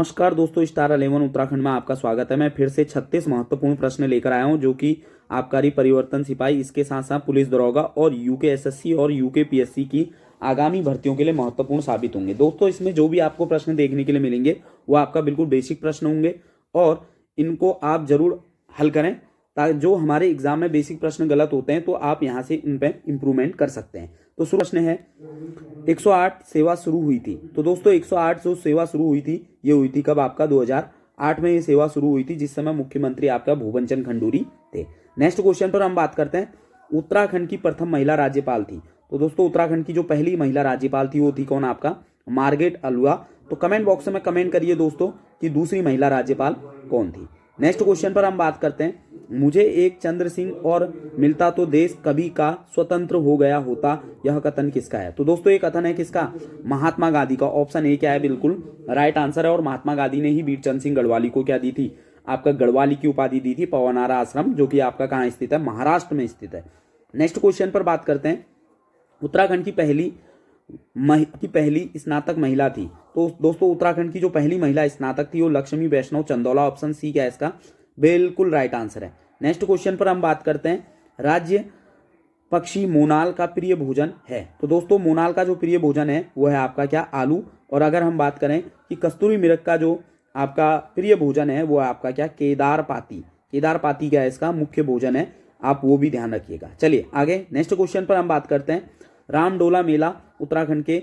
नमस्कार दोस्तों, स्टार 11 उत्तराखंड में आपका स्वागत है। मैं फिर से 36 महत्वपूर्ण प्रश्न लेकर आया हूं जो कि आबकारी परिवर्तन सिपाही, इसके साथ साथ पुलिस दरोगा और यूकेएसएससी और यूकेपीएससी की आगामी भर्तियों के लिए महत्वपूर्ण साबित होंगे। दोस्तों, इसमें जो भी आपको प्रश्न देखने के लिए मिलेंगे वो आपका बिल्कुल बेसिक प्रश्न होंगे और इनको आप जरूर हल करें ताकि जो हमारे एग्जाम में बेसिक प्रश्न गलत होते हैं तो आप यहाँ से इन पर इम्प्रूवमेंट कर सकते हैं। तो शुरू प्रश्न है, 108 सेवा शुरू हुई थी। तो दोस्तों 108 जो सेवा शुरू हुई थी ये हुई थी कब? आपका 2008 में ये सेवा शुरू हुई थी, जिस समय मुख्यमंत्री आपका भुवन चंद खंडूरी थे। नेक्स्ट क्वेश्चन पर हम बात करते हैं, उत्तराखंड की प्रथम महिला राज्यपाल थी। तो दोस्तों उत्तराखंड की जो पहली महिला राज्यपाल थी वो थी कौन? आपका मार्गरेट अलुवा। तो कमेंट बॉक्स में कमेंट करिए दोस्तों कि दूसरी महिला राज्यपाल कौन थी। नेक्स्ट क्वेश्चन पर हम बात करते हैं, मुझे एक चंद्र सिंह और मिलता तो देश कभी का स्वतंत्र हो गया होता, यह कथन किसका है? तो दोस्तों ये कथन है किसका? महात्मा गांधी का। ऑप्शन ए क्या है? बिल्कुल राइट आंसर है। और महात्मा गांधी ने ही वीर चंद्र सिंह गढ़वाली को क्या दी थी? आपका गढ़वाली की उपाधि दी थी, पवनारा आश्रम, जो कि आपका कहाँ स्थित है? महाराष्ट्र में स्थित है। नेक्स्ट क्वेश्चन पर बात करते हैं, उत्तराखंड की पहली स्नातक महिला थी। तो दोस्तों उत्तराखंड की जो पहली महिला स्नातक थी वो लक्ष्मी वैष्णव चंदौला। ऑप्शन सी क्या है इसका? बिल्कुल राइट आंसर है। नेक्स्ट क्वेश्चन पर हम बात करते हैं, राज्य पक्षी मोनाल का प्रिय भोजन है। तो दोस्तों मोनाल का जो प्रिय भोजन है वो है आपका क्या? आलू। और अगर हम बात करें कि कस्तूरी मृग का जो आपका प्रिय भोजन है वो है आपका क्या? केदार पाती। केदार पाती क्या है इसका मुख्य भोजन है, आप वो भी ध्यान रखिएगा। चलिए आगे नेक्स्ट क्वेश्चन पर हम बात करते हैं, रामडोला मेला उत्तराखंड के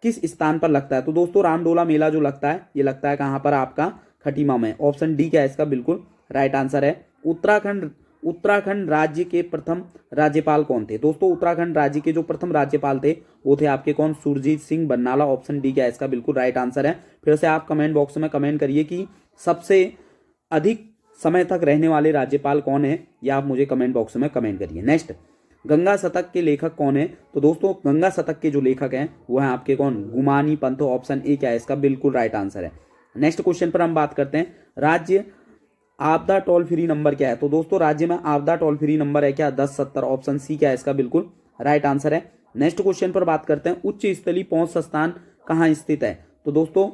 किस स्थान पर लगता है? तो दोस्तों रामडोला मेला जो लगता है ये लगता है कहाँ पर? आपका खटीमा में। ऑप्शन डी क्या है इसका? बिल्कुल राइट आंसर है। उत्तराखंड राज्य के प्रथम राज्यपाल कौन थे? दोस्तों उत्तराखंड राज्य के जो प्रथम राज्यपाल थे वो थे आपके कौन? सुरजीत सिंह बरनाला। ऑप्शन डी क्या है इसका? बिल्कुल राइट आंसर है। फिर से आप कमेंट बॉक्स में कमेंट करिए कि सबसे अधिक समय तक रहने वाले राज्यपाल कौन है, या आप मुझे कमेंट बॉक्स में कमेंट करिए। नेक्स्ट, गंगा शतक के लेखक कौन है? तो दोस्तों गंगा शतक के जो लेखक हैं वो हैं आपके कौन? गुमानी पंत। ऑप्शन ए क्या है इसका? बिल्कुल राइट आंसर है। नेक्स्ट क्वेश्चन पर हम बात करते हैं, राज्य आपदा टोल फ्री नंबर क्या है? तो दोस्तों राज्य में आपदा टोल फ्री नंबर है क्या? 1070। ऑप्शन सी क्या है इसका? बिल्कुल राइट आंसर है। नेक्स्ट क्वेश्चन पर बात करते हैं, उच्च स्तरीय पहुंच संस्थान कहाँ स्थित है? तो दोस्तों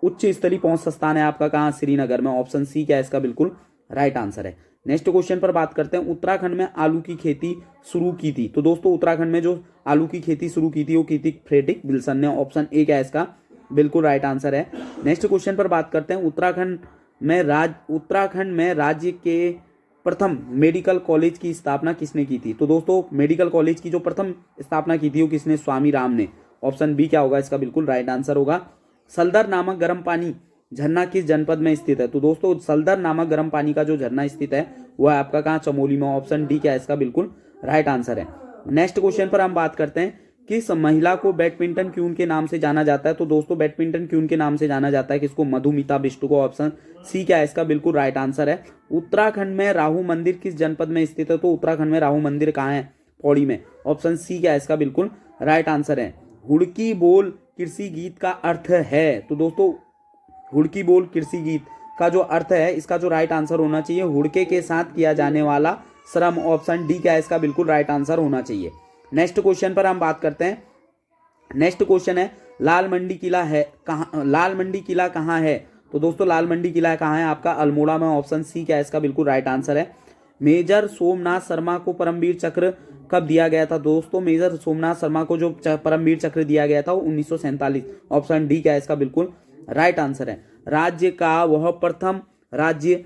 उच्च स्तरीय पहुंच संस्थान है आपका कहाँ? श्रीनगर में। ऑप्शन सी क्या है इसका? बिल्कुल राइट आंसर है। नेक्स्ट क्वेश्चन पर बात करते हैं, उत्तराखंड में आलू की खेती शुरू की थी। तो दोस्तों उत्तराखंड में जो आलू की खेती शुरू की थी वो की थी फ्रेडरिक विल्सन ने। ऑप्शन ए क्या है इसका? बिल्कुल राइट आंसर है। नेक्स्ट क्वेश्चन पर बात करते हैं, उत्तराखंड में राज्य के प्रथम मेडिकल कॉलेज की स्थापना किसने की थी? तो दोस्तों मेडिकल कॉलेज की जो प्रथम स्थापना की थी वो किसने? स्वामी राम ने। ऑप्शन बी क्या होगा इसका? बिल्कुल राइट आंसर होगा। सलदर नामक गर्म पानी झरना किस जनपद में स्थित है? तो दोस्तों सलदर नामक गर्म पानी का जो झरना स्थित है वो है आपका कहाँ? चमोली में। ऑप्शन डी क्या है इसका? बिल्कुल राइट आंसर है। नेक्स्ट क्वेश्चन पर हम बात करते हैं, किस महिला को बैडमिंटन क्वीन के नाम से जाना जाता है? तो दोस्तों बैडमिंटन क्वीन के नाम से जाना जाता है किसको? मधुमिता बिष्ट को। ऑप्शन सी क्या है इसका? बिल्कुल राइट आंसर है। उत्तराखंड में राहु मंदिर किस जनपद में स्थित है? तो उत्तराखंड में राहु मंदिर कहाँ है? पौड़ी में। ऑप्शन सी क्या है इसका? बिल्कुल राइट आंसर है। हुड़की बोल कृषि गीत का अर्थ है? तो दोस्तों हुड़की बोल कृषि गीत का जो अर्थ है इसका जो राइट आंसर होना चाहिए, हुड़के के साथ किया जाने वाला श्रम। ऑप्शन डी क्या है इसका? बिल्कुल राइट आंसर होना चाहिए। नेक्स्ट क्वेश्चन पर हम बात करते हैं, नेक्स्ट क्वेश्चन है, लाल मंडी किला है कहाँ? लाल मंडी किला कहाँ है? तो दोस्तों लाल मंडी किला कहाँ है? आपका अल्मोड़ा में। ऑप्शन सी क्या है इसका? बिल्कुल राइट आंसर है। मेजर सोमनाथ शर्मा को परमवीर चक्र कब दिया गया था? दोस्तों मेजर सोमनाथ शर्मा को जो परमवीर चक्र दिया गया था वो 1947। ऑप्शन डी क्या है इसका? बिल्कुल राइट आंसर है। राज्य का वह प्रथम राज्य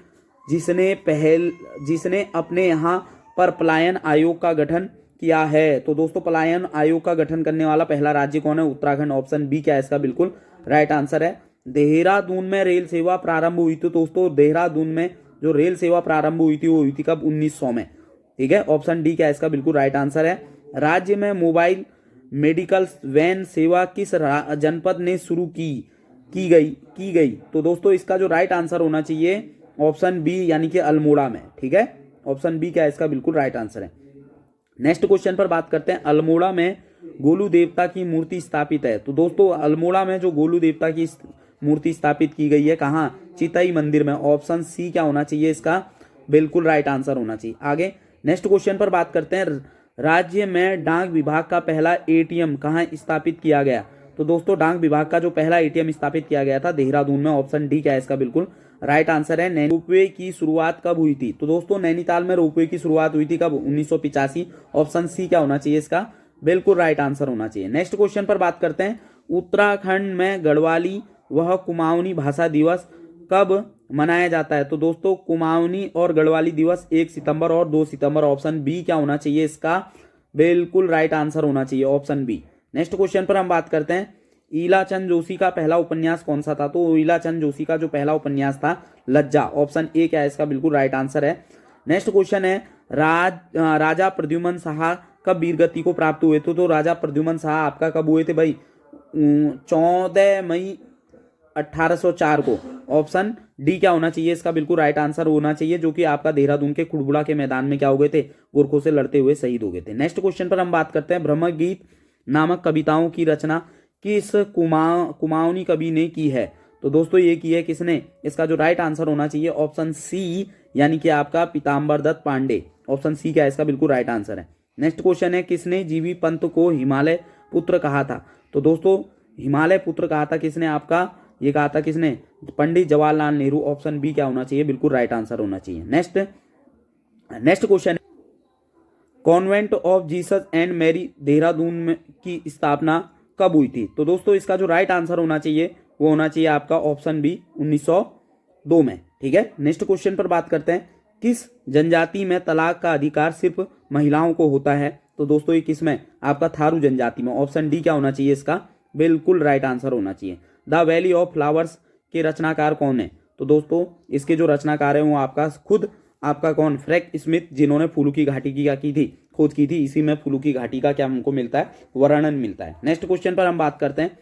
जिसने अपने यहाँ पर पलायन आयोग का गठन किया है? तो दोस्तों पलायन आयोग का गठन करने वाला पहला राज्य कौन है? उत्तराखंड। ऑप्शन बी क्या है इसका? बिल्कुल राइट आंसर है। देहरादून में रेल सेवा प्रारंभ हुई थी। दोस्तों देहरादून में जो रेल सेवा प्रारंभ हुई थी वो हुई थी कब? 1900 में। ठीक है, ऑप्शन डी क्या है इसका? बिल्कुल राइट आंसर है। राज्य में मोबाइल मेडिकल वैन सेवा किस जनपद ने शुरू की गई? तो दोस्तों इसका जो राइट आंसर होना चाहिए ऑप्शन बी यानी कि अल्मोड़ा में। ठीक है, ऑप्शन बी क्या है इसका? बिल्कुल राइट आंसर है। नेक्स्ट क्वेश्चन पर बात करते हैं, अल्मोड़ा में गोलू देवता की मूर्ति स्थापित है। तो दोस्तों अल्मोड़ा में जो गोलू देवता की मूर्ति स्थापित की गई है कहाँ? चितई मंदिर में। ऑप्शन सी क्या होना चाहिए इसका? बिल्कुल राइट आंसर होना चाहिए। आगे नेक्स्ट क्वेश्चन पर बात करते हैं, राज्य में डाक विभाग का पहला एटीएम कहाँ स्थापित किया गया? तो दोस्तों डाक विभाग का जो पहला एटीएम स्थापित किया गया था देहरादून में, ऑप्शन डी क्या है इसका बिल्कुल राइट आंसर है। रोपवे की शुरुआत कब हुई थी? तो दोस्तों नैनीताल में रोपवे की शुरुआत हुई थी कब? 1985। ऑप्शन सी क्या होना चाहिए इसका बिल्कुल राइट आंसर होना चाहिए। नेक्स्ट क्वेश्चन पर बात करते हैं, उत्तराखंड में गढ़वाली वह कुमाऊनी भाषा दिवस कब मनाया जाता है? तो दोस्तों कुमाऊनी और गढ़वाली दिवस 1 सितंबर और 2 सितंबर, ऑप्शन बी क्या होना चाहिए इसका बिल्कुल राइट आंसर होना चाहिए, ऑप्शन बी। नेक्स्ट क्वेश्चन पर हम बात करते हैं, ईलाचंद जोशी का पहला उपन्यास कौन सा था? तो ईलाचंद जोशी का जो पहला उपन्यास था लज्जा, ऑप्शन ए क्या है इसका बिल्कुल राइट आंसर है। नेक्स्ट क्वेश्चन है, राजा प्रद्युमन शाह कब वीरगति को प्राप्त हुए थे? तो राजा प्रद्युमन शाह आपका कब हुए थे भाई? 14 मई 1804 को, ऑप्शन डी क्या होना चाहिए इसका बिल्कुल राइट आंसर होना चाहिए, जो कि आपका देहरादून के खुड़बुड़ा के मैदान में क्या हो गए थे? गोरखों से लड़ते हुए शहीद हो गए थे। नेक्स्ट क्वेश्चन पर हम बात करते हैं, ब्रह्म गीत नामक कविताओं की रचना किस कुमाऊनी कवि ने की है? तो दोस्तों ये की है किसने? इसका जो राइट आंसर होना चाहिए ऑप्शन सी, यानी कि आपका पीताम्बर दत्त पांडे, ऑप्शन सी क्या है इसका बिल्कुल राइट आंसर है। नेक्स्ट क्वेश्चन है, किसने जीवी पंत को हिमालय पुत्र कहा था? तो दोस्तों हिमालय पुत्र कहा था किसने? आपका ये कहा था किसने? पंडित जवाहरलाल नेहरू, ऑप्शन बी क्या होना चाहिए बिल्कुल राइट आंसर होना चाहिए। Next question, convent of Jesus and Mary Dehradun में की स्थापना कब हुई थी? तो दोस्तों इसका जो राइट आंसर होना चाहिए वो होना चाहिए आपका ऑप्शन बी 1902 में, ठीक है। नेक्स्ट क्वेश्चन पर बात करते हैं, किस जनजाति में तलाक का अधिकार सिर्फ महिलाओं को होता है? तो दोस्तों ये किस में? आपका थारू जनजाति में, ऑप्शन डी क्या होना चाहिए इसका बिल्कुल राइट आंसर होना चाहिए। द वैली ऑफ फ्लावर्स के रचनाकार कौन है? तो दोस्तों इसके जो रचनाकार है वो आपका खुद आपका कौन? फ्रैंक स्मिथ, जिन्होंने फूलों की घाटी की क्या की थी? खोज की थी। इसी में फूलों की घाटी का क्या हमको मिलता है? वर्णन मिलता है। नेक्स्ट क्वेश्चन पर हम बात करते हैं,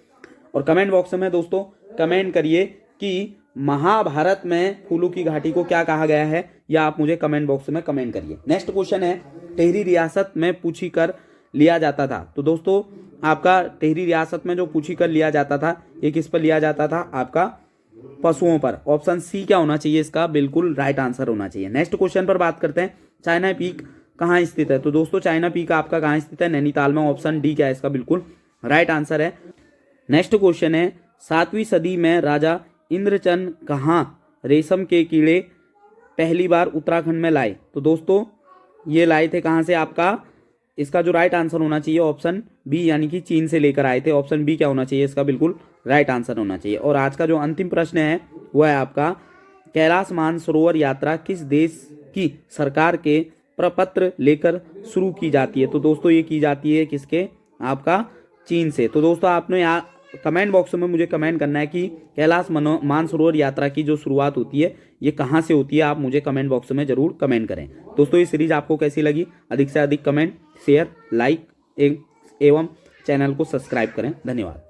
और कमेंट बॉक्स में दोस्तों कमेंट करिए कि महाभारत में फूलों की घाटी को क्या कहा गया है, या आप मुझे कमेंट बॉक्स में कमेंट करिए। नेक्स्ट क्वेश्चन है, टिहरी रियासत में पूछी कर लिया जाता था? तो दोस्तों आपका टिहरी रियासत में जो पूछी कर लिया जाता था ये किस पर लिया जाता था? आपका पशुओं पर, ऑप्शन सी क्या होना चाहिए इसका बिल्कुल राइट आंसर होना चाहिए। नेक्स्ट क्वेश्चन पर बात करते हैं, चाइना पीक कहाँ स्थित है? तो दोस्तों चाइना पीक आपका कहाँ स्थित है? नैनीताल में, ऑप्शन डी क्या है इसका बिल्कुल राइट आंसर है। नेक्स्ट क्वेश्चन है, 7वीं सदी में राजा इंद्रचंद कहाँ रेशम के कीड़े पहली बार उत्तराखंड में लाए? तो दोस्तों ये लाए थे कहाँ से? आपका इसका जो राइट आंसर होना चाहिए ऑप्शन बी, यानी कि चीन से लेकर आए थे। ऑप्शन बी क्या होना चाहिए इसका बिल्कुल राइट आंसर होना चाहिए। और आज का जो अंतिम प्रश्न है वह है आपका, कैलाश मानसरोवर यात्रा किस देश की सरकार के प्रपत्र लेकर शुरू की जाती है? तो दोस्तों ये की जाती है किसके? आपका चीन से। तो दोस्तों आपने यहाँ कमेंट बॉक्स में मुझे कमेंट करना है कि कैलाश मानसरोवर यात्रा की जो शुरुआत होती है ये कहाँ से होती है, आप मुझे कमेंट बॉक्स में जरूर कमेंट करें। दोस्तों ये सीरीज आपको कैसी लगी? अधिक से अधिक कमेंट, शेयर, लाइक एवं चैनल को सब्सक्राइब करें। धन्यवाद।